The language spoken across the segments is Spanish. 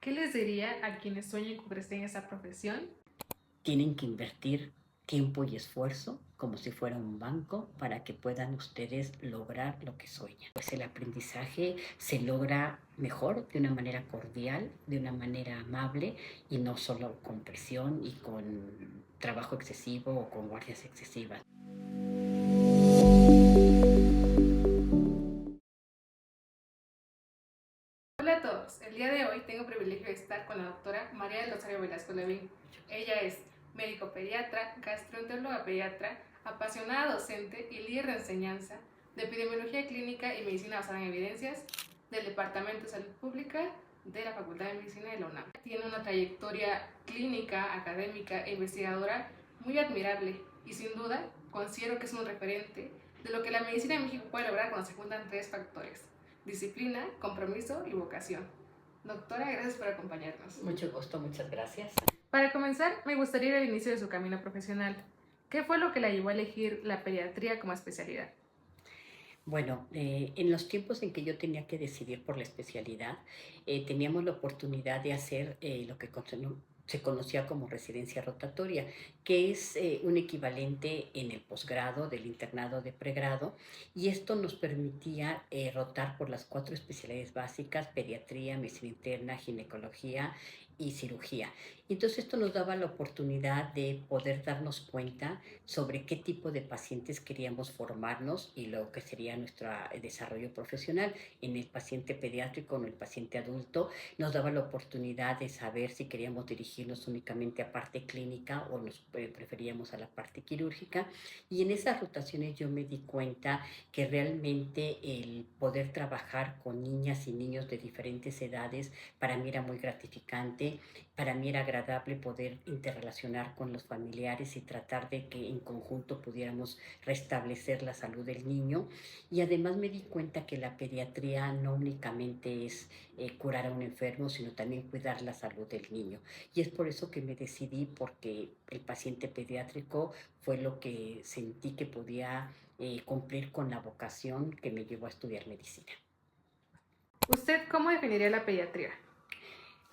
¿Qué les diría a quienes sueñan con crecer en esa profesión? Tienen que invertir tiempo y esfuerzo como si fuera un banco para que puedan ustedes lograr lo que sueñan. Pues el aprendizaje se logra mejor de una manera cordial, de una manera amable y no solo con presión y con trabajo excesivo o con guardias excesivas. Hola a todos, el día de hoy tengo el privilegio de estar con la doctora María del Rosario Velasco Levín. Ella es médico pediatra, gastroenteróloga pediatra, apasionada docente y líder de enseñanza de epidemiología clínica y medicina basada en evidencias del Departamento de Salud Pública de la Facultad de Medicina de la UNAM. Tiene una trayectoria clínica, académica e investigadora muy admirable y sin duda considero que es un referente de lo que la medicina en México puede lograr cuando se juntan tres factores: disciplina, compromiso y vocación. Doctora, gracias por acompañarnos. Mucho gusto, muchas gracias. Para comenzar, me gustaría ir al inicio de su camino profesional. ¿Qué fue lo que la llevó a elegir la pediatría como especialidad? Bueno, en los tiempos en que yo tenía que decidir por la especialidad, teníamos la oportunidad de hacer lo que se conocía como residencia rotatoria, que es un equivalente en el posgrado del internado de pregrado, y esto nos permitía rotar por las 4 especialidades básicas: pediatría, medicina interna, ginecología y cirugía. Entonces esto nos daba la oportunidad de poder darnos cuenta sobre qué tipo de pacientes queríamos formarnos y lo que sería nuestro desarrollo profesional. En el paciente pediátrico, en el paciente adulto, nos daba la oportunidad de saber si queríamos dirigirnos únicamente a parte clínica o nos preferíamos a la parte quirúrgica. Y en esas rotaciones yo me di cuenta que realmente el poder trabajar con niñas y niños de diferentes edades para mí era muy gratificante. Para mí era agradable poder interrelacionar con los familiares y tratar de que en conjunto pudiéramos restablecer la salud del niño. Y además me di cuenta que la pediatría no únicamente es curar a un enfermo, sino también cuidar la salud del niño. Y es por eso que me decidí, porque el paciente pediátrico fue lo que sentí que podía cumplir con la vocación que me llevó a estudiar medicina. ¿Usted cómo definiría la pediatría?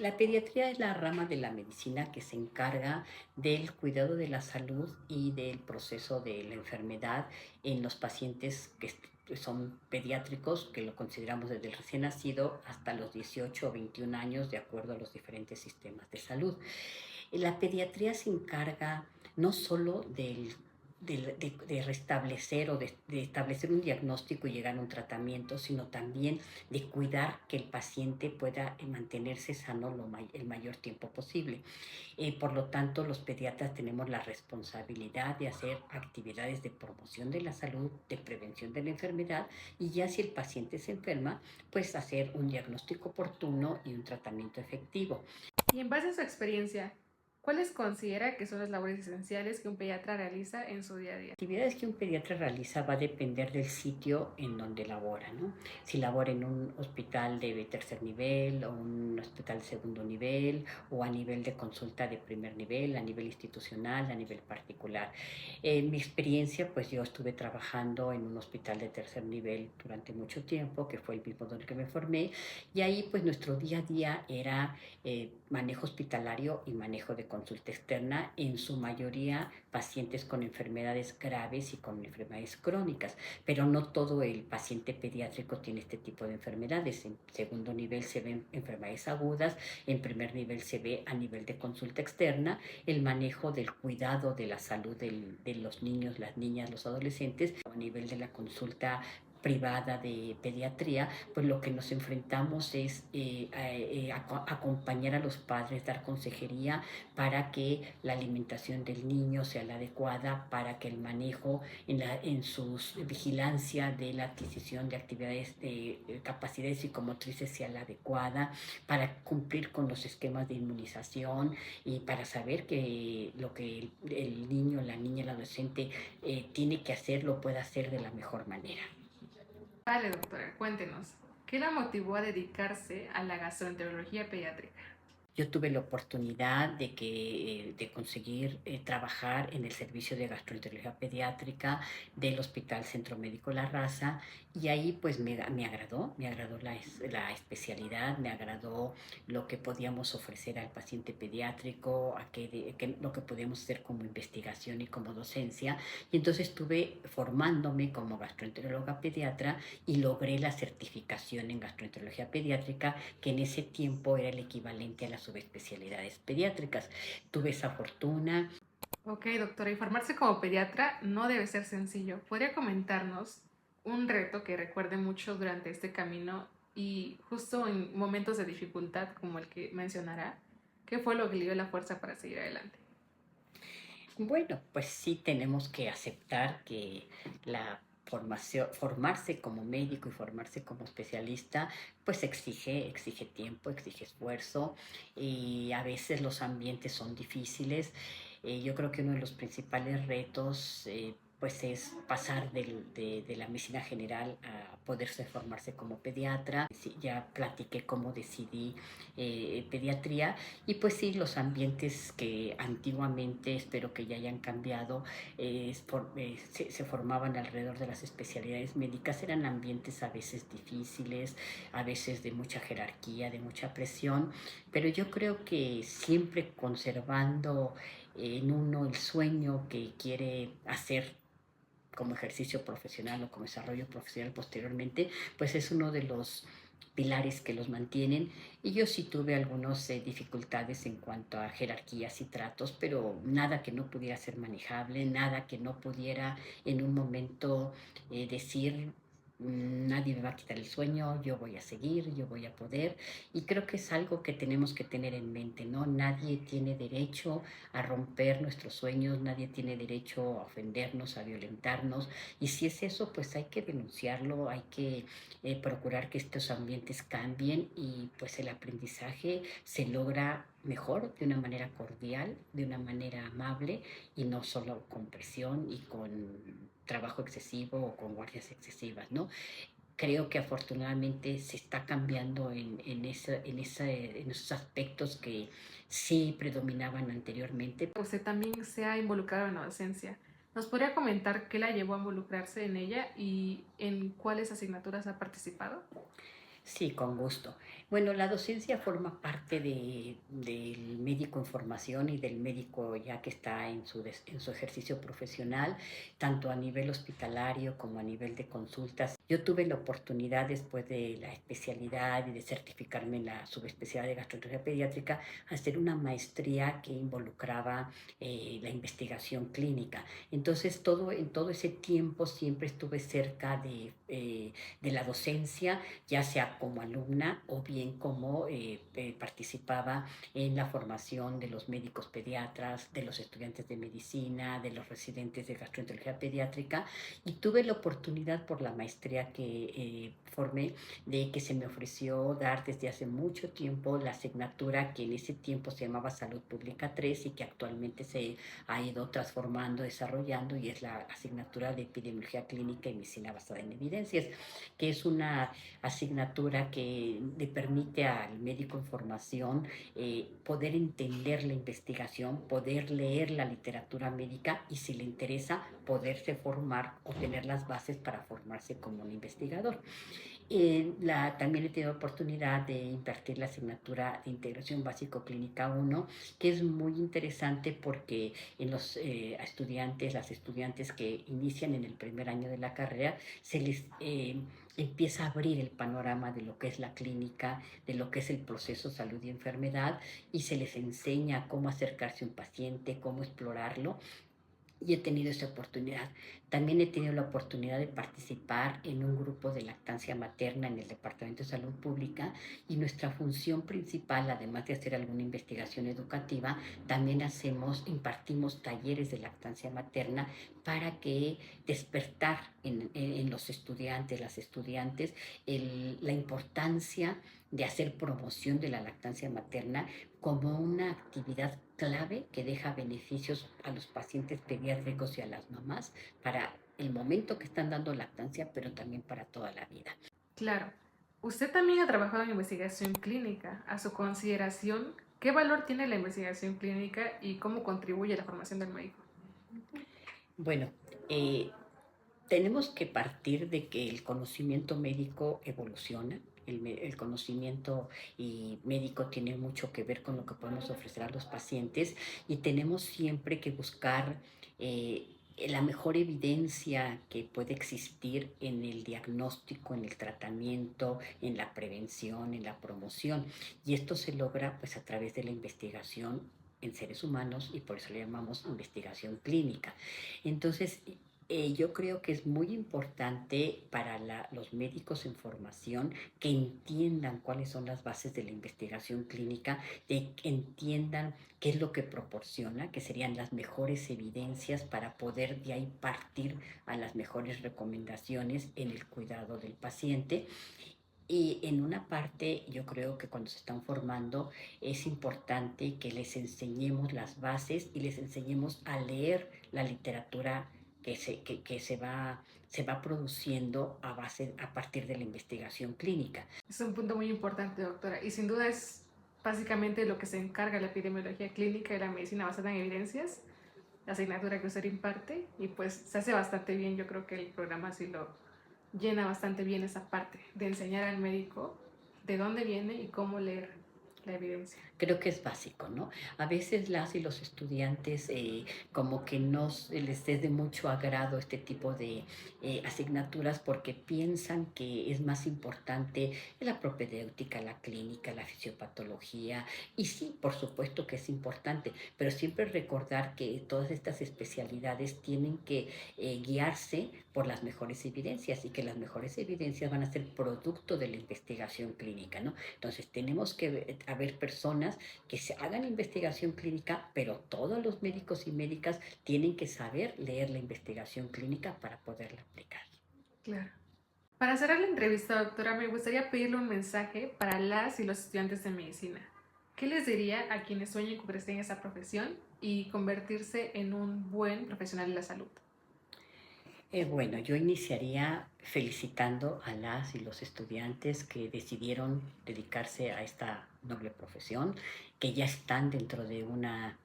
La pediatría es la rama de la medicina que se encarga del cuidado de la salud y del proceso de la enfermedad en los pacientes que son pediátricos, que lo consideramos desde el recién nacido hasta los 18 o 21 años, de acuerdo a los diferentes sistemas de salud. La pediatría se encarga no solo de restablecer o de establecer un diagnóstico y llegar a un tratamiento, sino también de cuidar que el paciente pueda mantenerse sano el mayor tiempo posible. Por lo tanto, los pediatras tenemos la responsabilidad de hacer actividades de promoción de la salud, de prevención de la enfermedad, y ya si el paciente se enferma, pues hacer un diagnóstico oportuno y un tratamiento efectivo. Y en base a su experiencia, ¿cuáles considera que son las labores esenciales que un pediatra realiza en su día a día? Las actividades que un pediatra realiza va a depender del sitio en donde labora, ¿no? Si labora en un hospital de tercer nivel o un hospital de segundo nivel o a nivel de consulta de primer nivel, a nivel institucional, a nivel particular. En mi experiencia, pues yo estuve trabajando en un hospital de tercer nivel durante mucho tiempo, que fue el mismo donde que me formé, y ahí pues nuestro día a día era manejo hospitalario y manejo de consulta externa, en su mayoría pacientes con enfermedades graves y con enfermedades crónicas, pero no todo el paciente pediátrico tiene este tipo de enfermedades. En segundo nivel se ven enfermedades agudas, en primer nivel se ve a nivel de consulta externa el manejo del cuidado de la salud de los niños, las niñas, los adolescentes. A nivel de la consulta privada de pediatría, pues lo que nos enfrentamos es acompañar a los padres, dar consejería para que la alimentación del niño sea la adecuada, para que el manejo en su vigilancia de la adquisición de actividades de capacidades psicomotrices sea la adecuada, para cumplir con los esquemas de inmunización y para saber que lo que el niño, la niña, el adolescente tiene que hacer, lo puede hacer de la mejor manera. Vale, doctora, cuéntenos, ¿qué la motivó a dedicarse a la gastroenterología pediátrica? Yo tuve la oportunidad de conseguir trabajar en el servicio de gastroenterología pediátrica del Hospital Centro Médico La Raza y ahí pues me agradó la especialidad, me agradó lo que podíamos ofrecer al paciente pediátrico, lo que podíamos hacer como investigación y como docencia. Y entonces estuve formándome como gastroenteróloga pediatra y logré la certificación en gastroenterología pediátrica, que en ese tiempo era el equivalente a las subespecialidades pediátricas. Tuve esa fortuna. Ok, doctora, y formarse como pediatra no debe ser sencillo. ¿Podría comentarnos un reto que recuerde mucho durante este camino y justo en momentos de dificultad como el que mencionará? ¿Qué fue lo que le dio la fuerza para seguir adelante? Bueno, pues sí tenemos que aceptar que formarse como médico y formarse como especialista, pues exige tiempo, exige esfuerzo y a veces los ambientes son difíciles. Yo creo que uno de los principales retos pues es pasar de la medicina general a poderse formarse como pediatra. Sí, ya platiqué cómo decidí pediatría y pues sí, los ambientes que antiguamente, espero que ya hayan cambiado, se formaban alrededor de las especialidades médicas, eran ambientes a veces difíciles, a veces de mucha jerarquía, de mucha presión, pero yo creo que siempre conservando en uno el sueño que quiere hacer como ejercicio profesional o como desarrollo profesional posteriormente, pues es uno de los pilares que los mantienen. Y yo sí tuve algunas dificultades en cuanto a jerarquías y tratos, pero nada que no pudiera ser manejable, nada que no pudiera en un momento decir, nadie me va a quitar el sueño, yo voy a seguir, yo voy a poder. Y creo que es algo que tenemos que tener en mente, ¿no? Nadie tiene derecho a romper nuestros sueños, nadie tiene derecho a ofendernos, a violentarnos. Y si es eso, pues hay que denunciarlo, hay que procurar que estos ambientes cambien y pues el aprendizaje se logra mejor, de una manera cordial, de una manera amable y no solo con presión y con trabajo excesivo o con guardias excesivas, ¿no? Creo que afortunadamente se está cambiando en esos aspectos que sí predominaban anteriormente. Usted también se ha involucrado en la docencia. ¿Nos podría comentar qué la llevó a involucrarse en ella y en cuáles asignaturas ha participado? Sí, con gusto. Bueno, la docencia forma parte del médico en formación y del médico ya que está en su ejercicio profesional, tanto a nivel hospitalario como a nivel de consultas. Yo tuve la oportunidad después de la especialidad y de certificarme en la subespecialidad de gastroenterología pediátrica, hacer una maestría que involucraba la investigación clínica. Entonces, en todo ese tiempo siempre estuve cerca de la docencia, ya sea como alumna o bien como participaba en la formación de los médicos pediatras, de los estudiantes de medicina, de los residentes de gastroenterología pediátrica y tuve la oportunidad por la maestría que formé de que se me ofreció dar desde hace mucho tiempo la asignatura que en ese tiempo se llamaba Salud Pública 3 y que actualmente se ha ido transformando, desarrollando y es la asignatura de Epidemiología Clínica y Medicina Basada en Evidencias, que es una asignatura que le permite al médico en formación poder entender la investigación, poder leer la literatura médica y si le interesa poderse formar o tener las bases para formarse como un investigador. También he tenido oportunidad de impartir la asignatura de Integración Básico Clínica 1, que es muy interesante porque en los estudiantes, las estudiantes que inician en el primer año de la carrera, se les empieza a abrir el panorama de lo que es la clínica, de lo que es el proceso salud y enfermedad, y se les enseña cómo acercarse a un paciente, cómo explorarlo y he tenido esa oportunidad. También he tenido la oportunidad de participar en un grupo de lactancia materna en el Departamento de Salud Pública y nuestra función principal, además de hacer alguna investigación educativa, también impartimos talleres de lactancia materna para que despertar en los estudiantes, las estudiantes, la importancia de hacer promoción de la lactancia materna como una actividad clave que deja beneficios a los pacientes pediátricos y a las mamás para el momento que están dando lactancia, pero también para toda la vida. Claro. Usted también ha trabajado en investigación clínica. A su consideración, ¿Qué valor tiene la investigación clínica y cómo contribuye a la formación del médico? Bueno, eh, tenemos que partir de que el conocimiento médico evoluciona. El conocimiento y médico tiene mucho que ver con lo que podemos ofrecer a los pacientes y tenemos siempre que buscar eh, la mejor evidencia que puede existir en el diagnóstico, en el tratamiento, en la prevención, en la promoción. Y esto se logra pues a través de la investigación en seres humanos y por eso le llamamos investigación clínica. Entonces, yo creo que es muy importante para los médicos en formación que entiendan cuáles son las bases de la investigación clínica, de que entiendan qué es lo que proporciona, que serían las mejores evidencias para poder de ahí partir a las mejores recomendaciones en el cuidado del paciente. Y en una parte, yo creo que cuando se están formando es importante que les enseñemos las bases y les enseñemos a leer la literatura se va produciendo a partir de la investigación clínica. Es un punto muy importante, doctora, y sin duda es básicamente lo que se encarga la epidemiología clínica y la medicina basada en evidencias, la asignatura que usted imparte, y pues se hace bastante bien. Yo creo que el programa sí lo llena bastante bien, esa parte de enseñar al médico de dónde viene y cómo leer la evidencia. Creo que es básico, ¿no? A veces las y los estudiantes como que no les es de mucho agrado este tipo de asignaturas porque piensan que es más importante la propedéutica, la clínica, la fisiopatología. Y sí, por supuesto que es importante, pero siempre recordar que todas estas especialidades tienen que guiarse por las mejores evidencias y que las mejores evidencias van a ser producto de la investigación clínica, ¿no? Entonces tenemos que haber personas que se hagan investigación clínica, pero todos los médicos y médicas tienen que saber leer la investigación clínica para poderla aplicar. Claro. Para cerrar la entrevista, doctora, me gustaría pedirle un mensaje para las y los estudiantes de medicina. ¿Qué les diría a quienes sueñan con crecer en esa profesión y convertirse en un buen profesional de la salud? Bueno, yo iniciaría felicitando a las y los estudiantes que decidieron dedicarse a esta noble profesión, que ya están dentro de una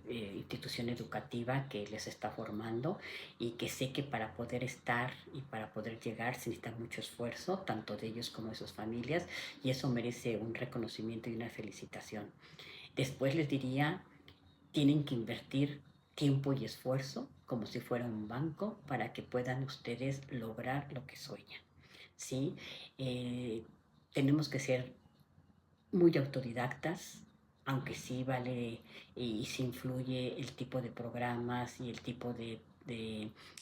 institución educativa que les está formando y que sé que para poder estar y para poder llegar se necesita mucho esfuerzo, tanto de ellos como de sus familias, y eso merece un reconocimiento y una felicitación. Después les diría, tienen que invertir tiempo y esfuerzo como si fuera un banco para que puedan ustedes lograr lo que sueñan. ¿Sí? Eh, Tenemos que ser muy autodidactas, aunque sí vale y sí influye el tipo de programas y el tipo de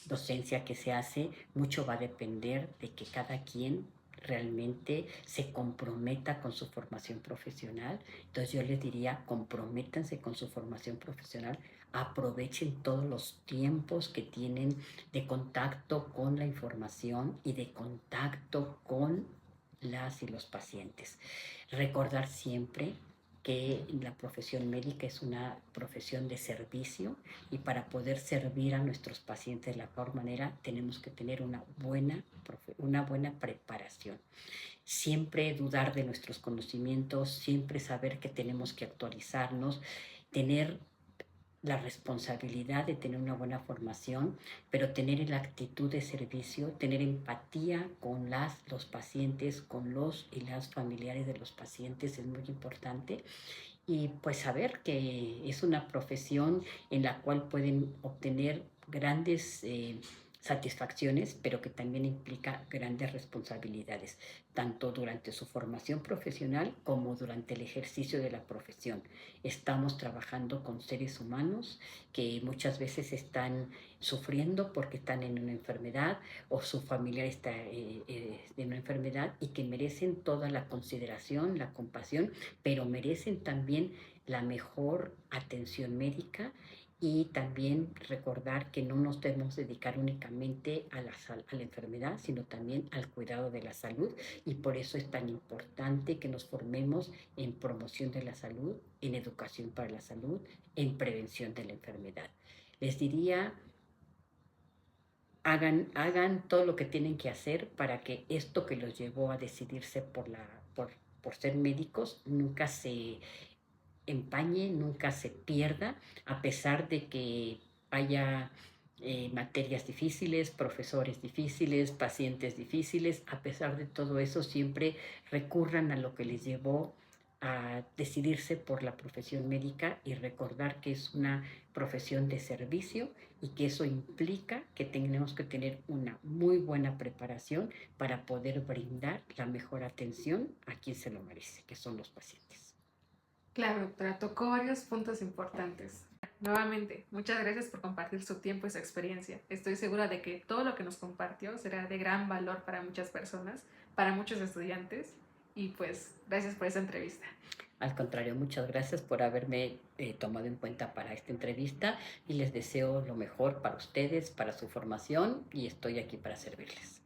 docencia que se hace, mucho va a depender de que cada quien realmente se comprometa con su formación profesional. Entonces yo les diría, comprométanse con su formación profesional, aprovechen todos los tiempos que tienen de contacto con la información y de contacto con las y los pacientes. Recordar siempre que la profesión médica es una profesión de servicio y para poder servir a nuestros pacientes de la mejor manera tenemos que tener una buena preparación. Siempre dudar de nuestros conocimientos, siempre saber que tenemos que actualizarnos, tener la responsabilidad de tener una buena formación, pero tener la actitud de servicio, tener empatía con los pacientes, con los y las familiares de los pacientes es muy importante y pues saber que es una profesión en la cual pueden obtener grandes satisfacciones, pero que también implica grandes responsabilidades, tanto durante su formación profesional como durante el ejercicio de la profesión. Estamos trabajando con seres humanos que muchas veces están sufriendo porque están en una enfermedad o su familiar está en una enfermedad y que merecen toda la consideración, la compasión, pero merecen también la mejor atención médica y también recordar que no nos debemos dedicar únicamente a la enfermedad, sino también al cuidado de la salud y por eso es tan importante que nos formemos en promoción de la salud, en educación para la salud, en prevención de la enfermedad. Les diría, hagan todo lo que tienen que hacer para que esto que los llevó a decidirse por ser médicos nunca se empañe, nunca se pierda, a pesar de que haya materias difíciles, profesores difíciles, pacientes difíciles. A pesar de todo eso, siempre recurran a lo que les llevó a decidirse por la profesión médica y recordar que es una profesión de servicio y que eso implica que tenemos que tener una muy buena preparación para poder brindar la mejor atención a quien se lo merece, que son los pacientes. Claro, doctora, tocó varios puntos importantes. Nuevamente, muchas gracias por compartir su tiempo y su experiencia. Estoy segura de que todo lo que nos compartió será de gran valor para muchas personas, para muchos estudiantes, y pues gracias por esa entrevista. Al contrario, muchas gracias por haberme tomado en cuenta para esta entrevista y les deseo lo mejor para ustedes, para su formación y estoy aquí para servirles.